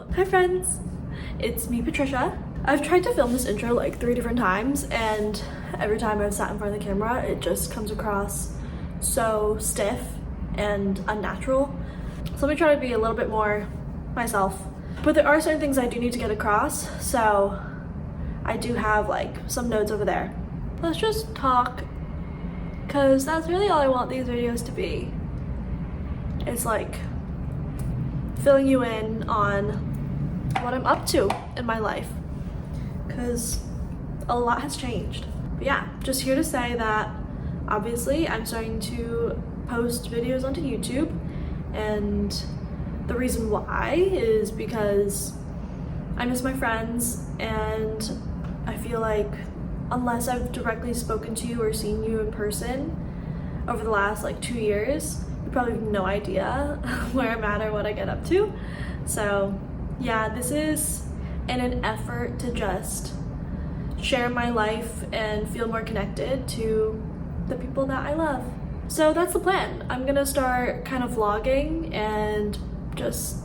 So, hi friends, it's me, Patricia. I've tried to film this intro like 3 different times, and every time I've sat in front of the camera, it just comes across so stiff and unnatural. So let me try to be a little bit more myself. But there are certain things I do need to get across, so I do have like some notes over there. Let's just talk, because that's really all I want these videos to be. It's like filling you in on what I'm up to in my life, because a lot has changed. But yeah, just here to say that obviously I'm starting to post videos onto YouTube, and the reason why is because I miss my friends, and I feel like unless I've directly spoken to you or seen you in person over the last like 2 years, you probably have no idea where I'm at or what I get up to. So yeah, this is in an effort to just share my life and feel more connected to the people that I love. So that's the plan. I'm gonna start kind of vlogging and just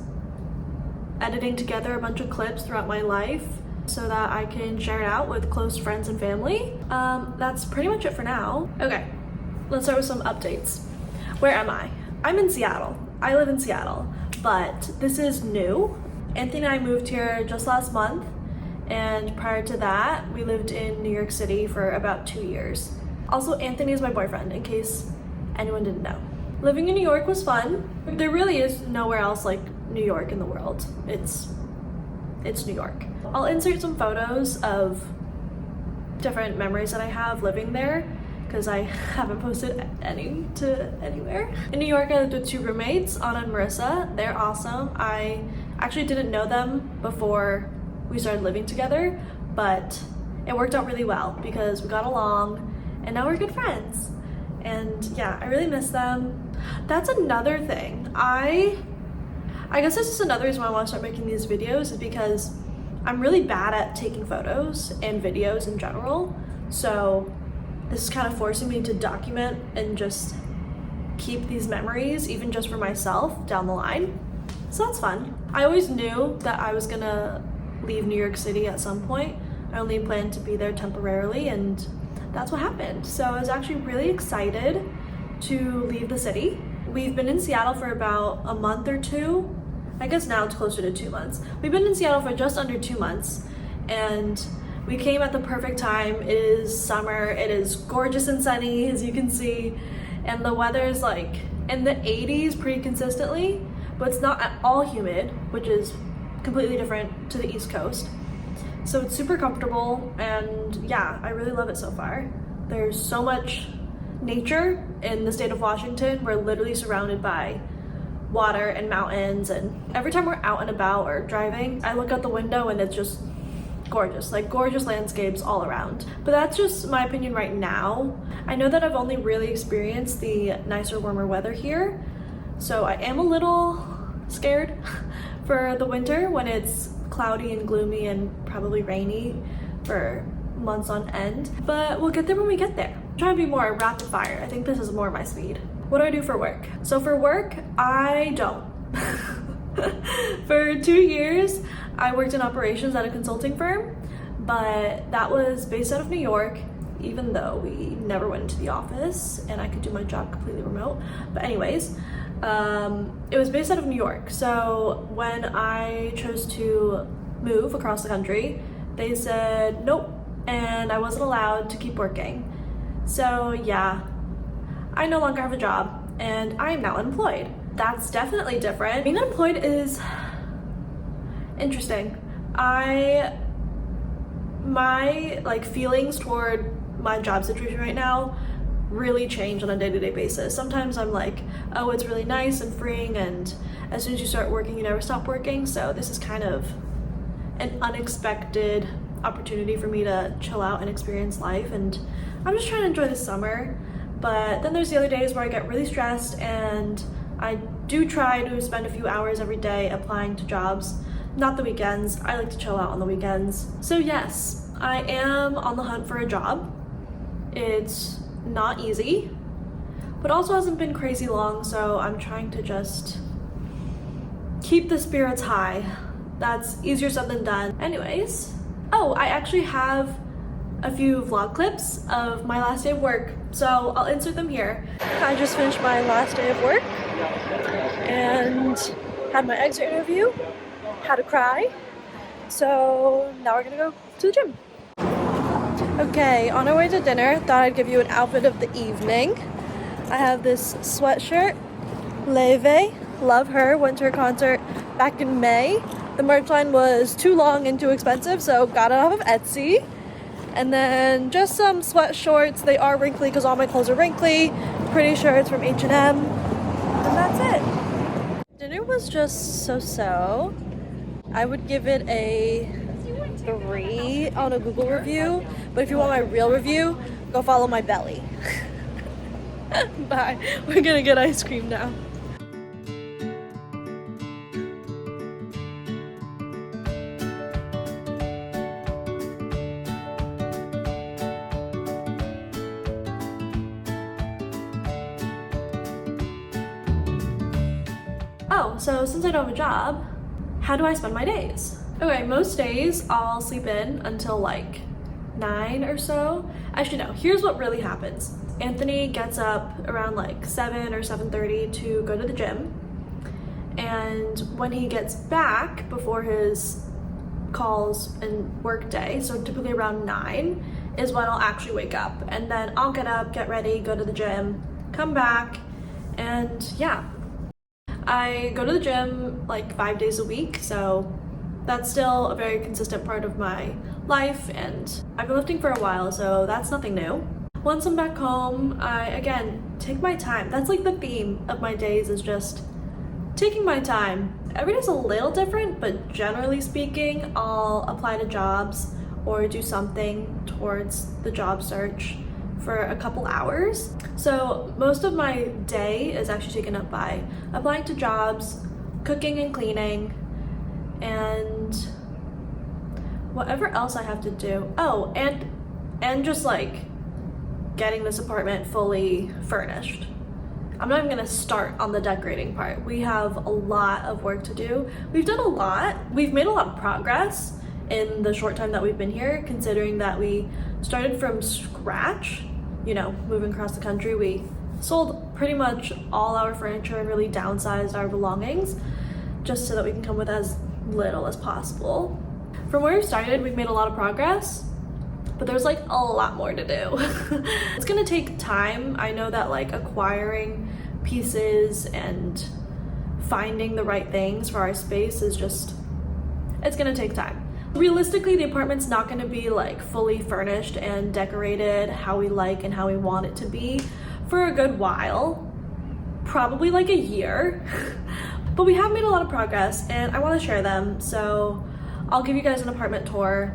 editing together a bunch of clips throughout my life so that I can share it out with close friends and family. That's pretty much it for now. Okay, let's start with some updates. Where am I? I'm in Seattle. I live in Seattle, but this is new. Anthony and I moved here just last month, and prior to that, we lived in New York City for about 2 years. Also, Anthony is my boyfriend, in case anyone didn't know. Living in New York was fun. There really is nowhere else like New York in the world. It's New York. I'll insert some photos of different memories that I have living there, because I haven't posted any to anywhere. In New York, I lived with 2 roommates, Anna and Marissa. They're awesome. I actually didn't know them before we started living together, but it worked out really well because we got along and now we're good friends. And yeah, I really miss them. That's another thing. I guess this is another reason why I want to start making these videos, is because I'm really bad at taking photos and videos in general. So this is kind of forcing me to document and just keep these memories, even just for myself, down the line. So that's fun. I always knew that I was gonna leave New York City at some point. I only planned to be there temporarily, and that's what happened. So I was actually really excited to leave the city. We've been in Seattle for about a month or 2. I guess now it's closer to 2 months. We've been in Seattle for just under 2 months, and we came at the perfect time. It is summer, it is gorgeous and sunny, as you can see, and the weather is like in the 80s pretty consistently, but it's not at all humid, which is completely different to the East Coast. So it's super comfortable, and yeah, I really love it so far. There's so much nature in the state of Washington. We're literally surrounded by water and mountains, and every time we're out and about or driving, I look out the window and it's just gorgeous, like gorgeous landscapes all around. But that's just my opinion right now. I know that I've only really experienced the nicer, warmer weather here, so I am a little scared for the winter when it's cloudy and gloomy and probably rainy for months on end. But we'll get there when we get there. I'm trying to be more rapid fire. I think this is more my speed. What do I do for work? So for work, I don't. For 2 years, I worked in operations at a consulting firm, but that was based out of New York, even though we never went into the office and I could do my job completely remote. But anyways, it was based out of New York. So when I chose to move across the country, they said nope, and I wasn't allowed to keep working. So yeah, I no longer have a job and I am now unemployed. That's definitely different. Being unemployed is interesting. My like feelings toward my job situation right now really change on a day-to-day basis. Sometimes I'm like, oh, it's really nice and freeing, and as soon as you start working, you never stop working. So this is kind of an unexpected opportunity for me to chill out and experience life, and I'm just trying to enjoy the summer. But then there's the other days where I get really stressed, and I do try to spend a few hours every day applying to jobs. Not the weekends. I like to chill out on the weekends. So yes, I am on the hunt for a job. It's not easy, but also hasn't been crazy long, so I'm trying to just keep the spirits high that's easier said than done. Anyways, oh, I actually have a few vlog clips of my last day of work, so I'll insert them here. I just finished my last day of work and had my exit interview, had a cry, so now we're gonna go to the gym. Okay, on our way to dinner, thought I'd give you an outfit of the evening. I have this sweatshirt, Leve, love her, went to her concert back in May. The merch line was too long and too expensive, so got it off of Etsy. And then just some sweat shorts. They are wrinkly because all my clothes are wrinkly. Pretty sure it's from H&M. And that's it. Dinner was just so-so. I would give it a 3 on a Google review. But if you want my real review, go follow my belly. Bye. We're gonna get ice cream now. Oh, so since I don't have a job, how do I spend my days? Okay, most days I'll sleep in until like 9 or so. Actually no, here's what really happens. Anthony gets up around like 7 or 7:30 to go to the gym. And when he gets back before his calls and work day, so typically around 9, is when I'll actually wake up. And then I'll get up, get ready, go to the gym, come back, and yeah. I go to the gym like 5 days a week, so that's still a very consistent part of my life, and I've been lifting for a while, so that's nothing new. Once I'm back home, I again take my time. That's like the theme of my days, is just taking my time. Every day's a little different, but generally speaking, I'll apply to jobs or do something towards the job search for a couple hours. So most of my day is actually taken up by applying to jobs, cooking and cleaning, and whatever else I have to do. Oh, and just like getting this apartment fully furnished. I'm not even gonna start on the decorating part. We have a lot of work to do. We've done a lot. We've made a lot of progress in the short time that we've been here, considering that we started from scratch, you know, moving across the country. We sold pretty much all our furniture and really downsized our belongings just so that we can come with as little as possible. From where we started, we've made a lot of progress, but there's like a lot more to do. It's gonna take time. I know that like acquiring pieces and finding the right things for our space is just, it's gonna take time. Realistically, the apartment's not gonna be like fully furnished and decorated how we like and how we want it to be for a good while, probably like a year. But we have made a lot of progress and I wanna share them, so I'll give you guys an apartment tour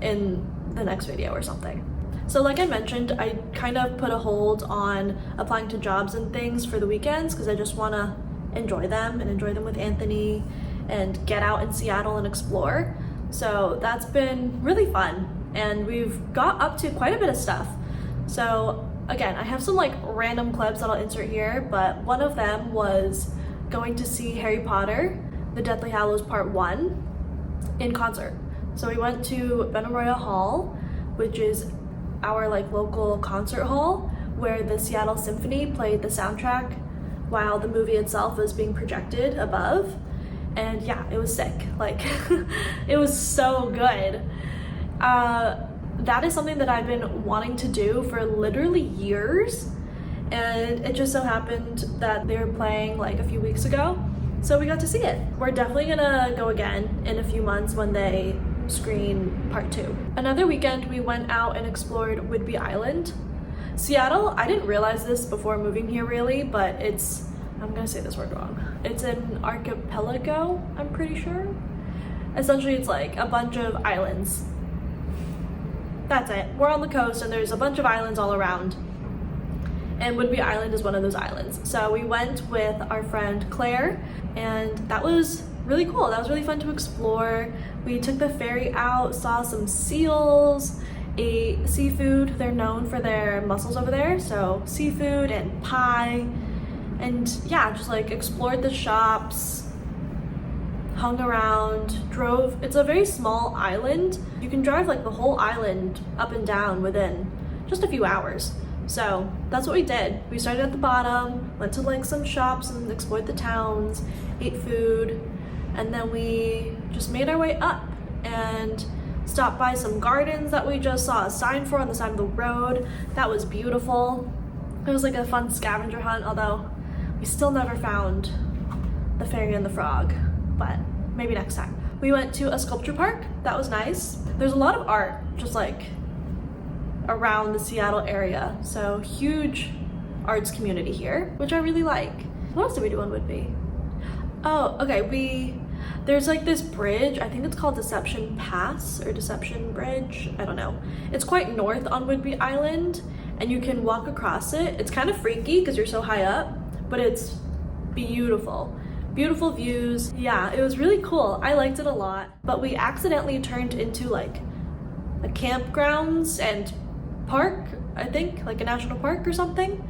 in the next video or something. So like I mentioned, I kind of put a hold on applying to jobs and things for the weekends because I just wanna enjoy them and enjoy them with Anthony and get out in Seattle and explore. So that's been really fun and we've got up to quite a bit of stuff. So again, I have some like random clips that I'll insert here, but one of them was going to see Harry Potter, The Deathly Hallows Part 1 in concert. So we went to Benaroya Hall, which is our like local concert hall where the Seattle Symphony played the soundtrack while the movie itself was being projected above. And yeah, it was sick. Like, it was so good. That is something that I've been wanting to do for literally years. And it just so happened that they were playing like a few weeks ago. So we got to see it. We're definitely gonna go again in a few months when they screen part 2. Another weekend, we went out and explored Whidbey Island. Seattle, I didn't realize this before moving here really, but it's, I'm gonna say this word wrong. It's an archipelago, I'm pretty sure. Essentially, it's like a bunch of islands. That's it. We're on the coast and there's a bunch of islands all around. And Whidbey Island is one of those islands. So we went with our friend Claire and that was really cool. That was really fun to explore. We took the ferry out, saw some seals, ate seafood. They're known for their mussels over there. So seafood and pie. And yeah, just like explored the shops. hung around, drove. It's a very small island. You can drive like the whole island up and down within just a few hours. So that's what we did. We started at the bottom, went to like some shops and explored the towns, ate food, and then we just made our way up and stopped by some gardens that we just saw a sign for on the side of the road. That was beautiful. It was like a fun scavenger hunt, although we still never found the fairy and the frog, but maybe next time. We went to a sculpture park. That was nice. There's a lot of art just like around the Seattle area, so huge arts community here, which I really like. What else did we do on Whidbey? Oh, okay, there's like this bridge, I think it's called Deception Pass or Deception Bridge, I don't know. It's quite north on Whidbey Island and you can walk across it. It's kind of freaky because you're so high up, but it's beautiful. Beautiful views. Yeah, it was really cool. I liked it a lot, but we accidentally turned into like a campgrounds and park, I think, like a national park or something.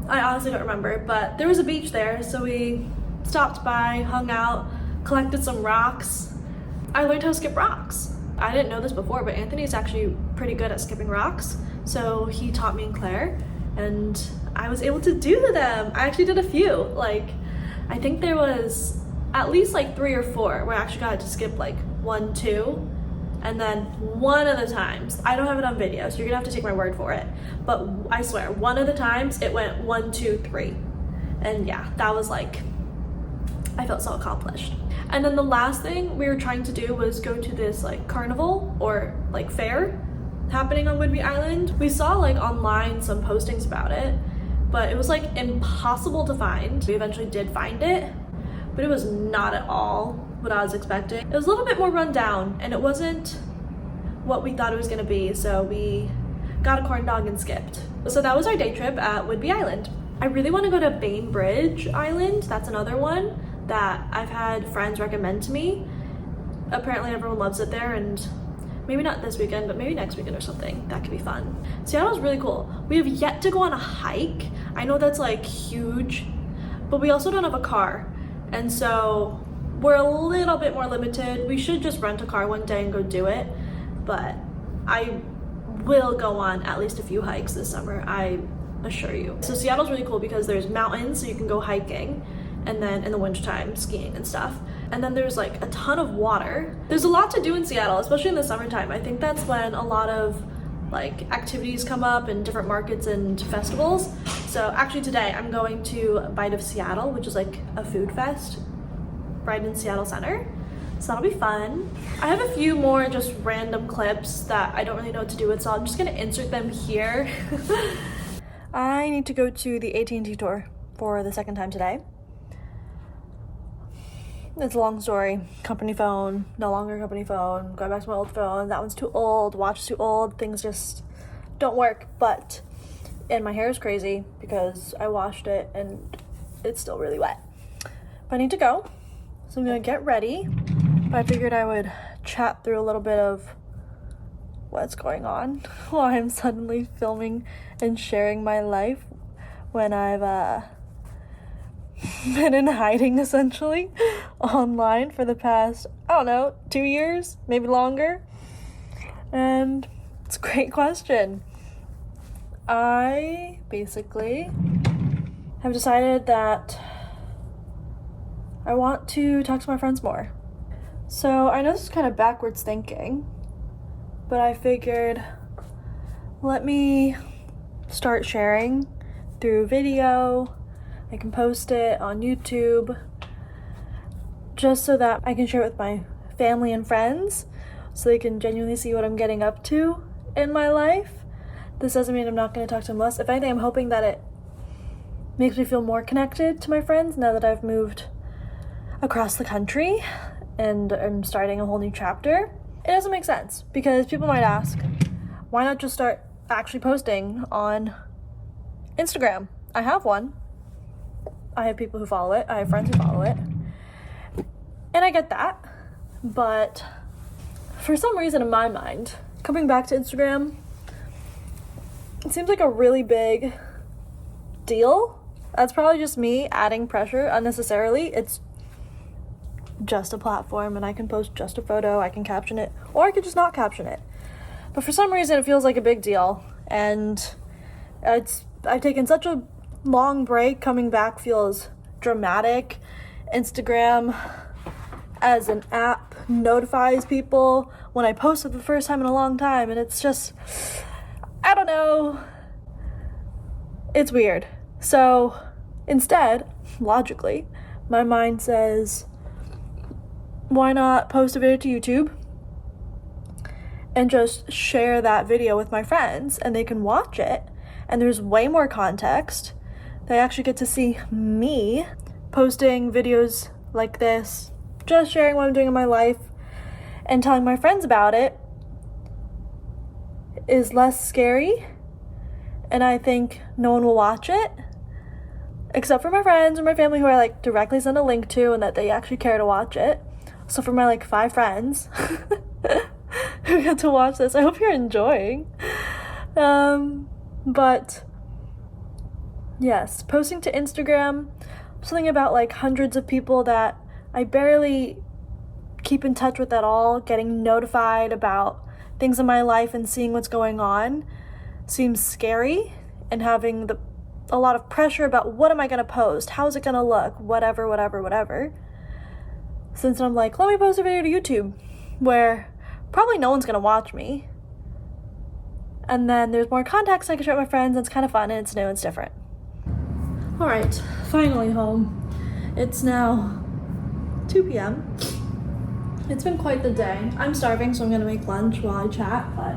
I honestly don't remember, but there was a beach there, so we stopped by, hung out, collected some rocks. I learned how to skip rocks. I didn't know this before, but Anthony's actually pretty good at skipping rocks, so he taught me and Claire, and I was able to do them. I actually did a few. Like, I think there was at least like 3 or 4 where I actually got to skip like 1, 2, and then one of the times, I don't have it on video, so you're gonna have to take my word for it, but I swear, one of the times it went 1, 2, 3. And yeah, that was like, I felt so accomplished. And then the last thing we were trying to do was go to this like carnival or like fair happening on Whidbey Island. We saw like online some postings about it, but it was like impossible to find. We eventually did find it, but it was not at all what I was expecting. It was a little bit more run down and it wasn't what we thought it was gonna be, so we got a corn dog and skipped. So that was our day trip at Whidbey Island. I really want to go to Bainbridge Island. That's another one that I've had friends recommend to me. Apparently everyone loves it there, and maybe not this weekend, but maybe next weekend or something. That could be fun. Seattle's really cool. We have yet to go on a hike. I know that's like huge, but we also don't have a car, and so we're a little bit more limited. We should just rent a car one day and go do it, but I will go on at least a few hikes this summer, I assure you. So Seattle's really cool because there's mountains, so you can go hiking, and then in the wintertime skiing and stuff. And then there's like a ton of water. There's a lot to do in Seattle, especially in the summertime. I think that's when a lot of like activities come up and different markets and festivals. So actually today I'm going to Bite of Seattle, which is like a food fest right in Seattle Center. So that'll be fun. I have a few more just random clips that I don't really know what to do with, so I'm just gonna insert them here. I need to go to the AT&T store for the second time today. It's a long story. Company phone, no longer company phone, going back to my old phone. That one's too old, watch is too old, things just don't work. And my hair is crazy because I washed it and it's still really wet. But I need to go, so I'm gonna get ready. But I figured I would chat through a little bit of what's going on while I'm suddenly filming and sharing my life when I've been in hiding essentially online for the past, I don't know, 2 years, maybe longer. And it's a great question. I basically have decided that I want to talk to my friends more. So I know this is kind of backwards thinking, but I figured let me start sharing through video. I can post it on YouTube just so that I can share it with my family and friends so they can genuinely see what I'm getting up to in my life. This doesn't mean I'm not going to talk to them less. If anything, I'm hoping that it makes me feel more connected to my friends now that I've moved across the country and I'm starting a whole new chapter. It doesn't make sense because people might ask, why not just start actually posting on Instagram? I have one. I have people who follow it. I have friends who follow it. And I get that. But for some reason in my mind, coming back to Instagram, it seems like a really big deal. That's probably just me adding pressure unnecessarily. just a platform and I can post just a photo, I can caption it, or I could just not caption it. But for some reason it feels like a big deal, and I've taken such a long break. Coming back feels dramatic. Instagram as an app notifies people when I post it the first time in a long time, and it's just, I don't know, it's weird. So instead, logically, my mind says, why not post a video to YouTube and just share that video with my friends, and they can watch it, and there's way more context. They actually get to see me posting videos like this, just sharing what I'm doing in my life and telling my friends about it is less scary, and I think no one will watch it except for my friends or my family, who I like directly send a link to and that they actually care to watch it. So for my like 5 friends who get to watch this, I hope you're enjoying. But yes, posting to Instagram, something about like hundreds of people that I barely keep in touch with at all, getting notified about things in my life and seeing what's going on seems scary, and having a lot of pressure about what am I going to post, how is it going to look, whatever. Since I'm like, let me post a video to YouTube where probably no one's going to watch me, and then there's more context I can share with my friends, and it's kind of fun, and it's new, and it's different. Alright, finally home. It's now 2 p.m. It's been quite the day. I'm starving, so I'm gonna make lunch while I chat, but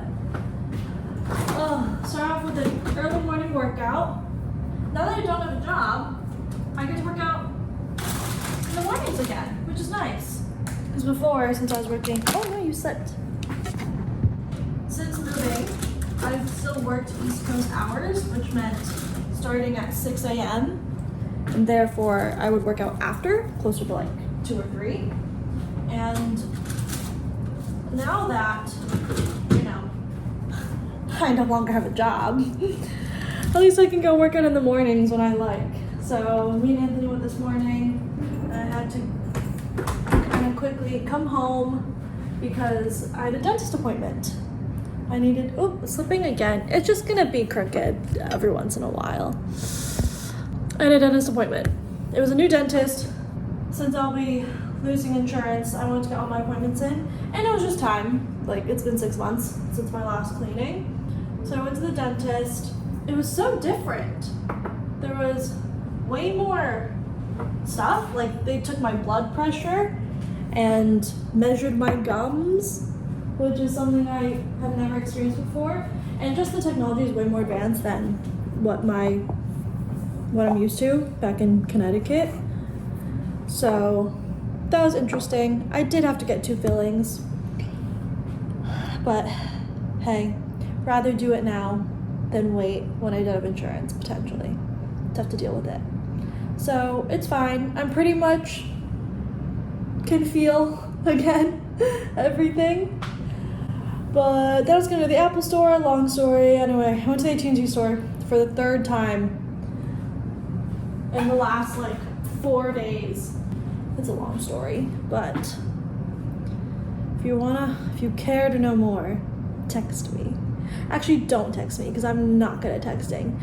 start off with an early morning workout. Now that I don't have a job, I get to work out in the mornings again, which is nice. Because before, since I was working, oh no, you slipped. Since moving, I've still worked East Coast hours, which meant starting at 6 a.m. and therefore I would work out after, closer to like 2 or 3. And now that, I no longer have a job, at least I can go work out in the mornings when I like. So me and Anthony went this morning, and I had to kind of quickly come home because I had a dentist appointment. I needed, slipping again. It's just gonna be crooked every once in a while. I had a dentist appointment. It was a new dentist. Since I'll be losing insurance, I wanted to get all my appointments in, and it was just time. Like, it's been 6 months since my last cleaning. So I went to the dentist. It was so different. There was way more stuff. Like, they took my blood pressure and measured my gums, which is something I have never experienced before. And just the technology is way more advanced than what I'm used to back in Connecticut. So that was interesting. I did have to get 2 fillings, but hey, rather do it now than wait when I don't have insurance, potentially. Tough to deal with it. So it's fine. I'm pretty much can feel again everything. But then I was going to the Apple store, long story. Anyway, I went to the AT&T store for the 3rd time in the last 4 days. It's a long story, but if you care to know more, text me. Actually, don't text me because I'm not good at texting.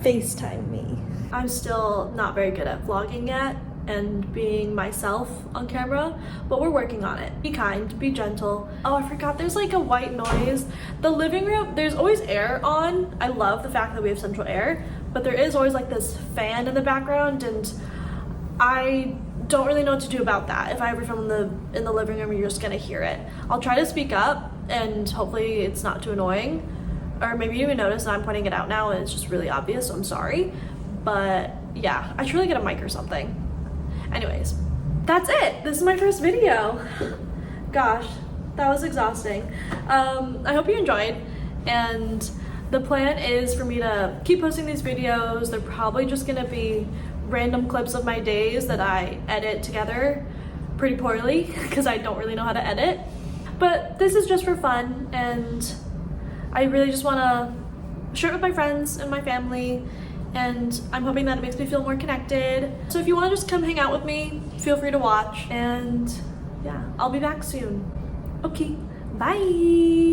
FaceTime me. I'm still not very good at vlogging yet and being myself on camera, but we're working on it. Be kind, be gentle. Oh, I forgot, there's a white noise. The living room, there's always air on. I love the fact that we have central air, but there is always this fan in the background, and I don't really know what to do about that. If I ever film in the living room, you're just gonna hear it. I'll try to speak up, and hopefully it's not too annoying. Or maybe you even notice that I'm pointing it out now and it's just really obvious, so I'm sorry. But yeah, I should really get a mic or something. Anyways, that's it. This is my first video. Gosh, that was exhausting. I hope you enjoyed, and the plan is for me to keep posting these videos. They're probably just gonna be random clips of my days that I edit together pretty poorly because I don't really know how to edit. But this is just for fun, and I really just want to share it with my friends and my family and I'm hoping that it makes me feel more connected. So if you want to just come hang out with me, feel free to watch, and yeah, I'll be back soon. Okay, bye.